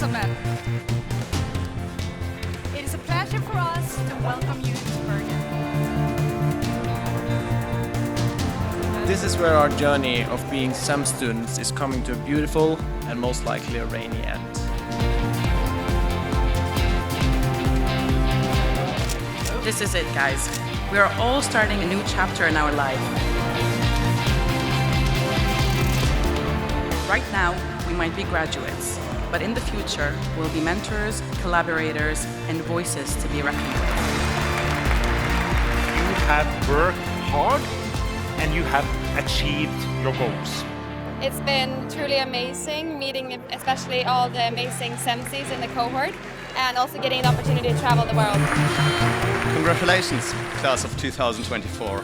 gentlemen, it is a pleasure for us to welcome you to Bergen. This is where our journey of being CEMS students is coming to a beautiful and most likely a rainy end. This is it, guys. We are all starting a new chapter in our life. Right now, we might be graduates, but in the future, we'll be mentors, collaborators, and voices to be reckoned with. You have worked hard and you have achieved your goals. It's been truly amazing meeting especially all the amazing CEMSies in the cohort and also getting an opportunity to travel the world. Congratulations, class of 2024.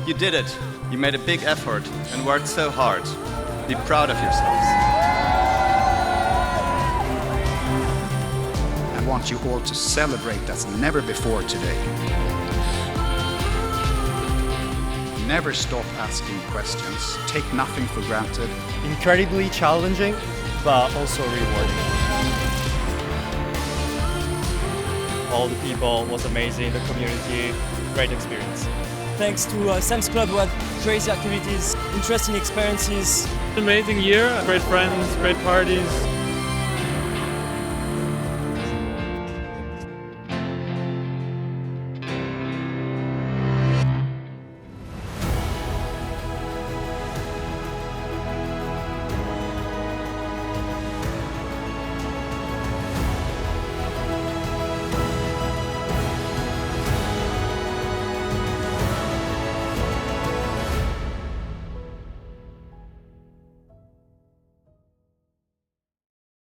You did it. You made a big effort and worked so hard. Be proud of yourselves. I want you all to celebrate as never before today. Never stop asking questions. Take nothing for granted. Incredibly challenging, but also rewarding. All the people was amazing, the community, great experience. Thanks to CEMS Club, we had crazy activities, interesting experiences. Amazing year, great friends, great parties.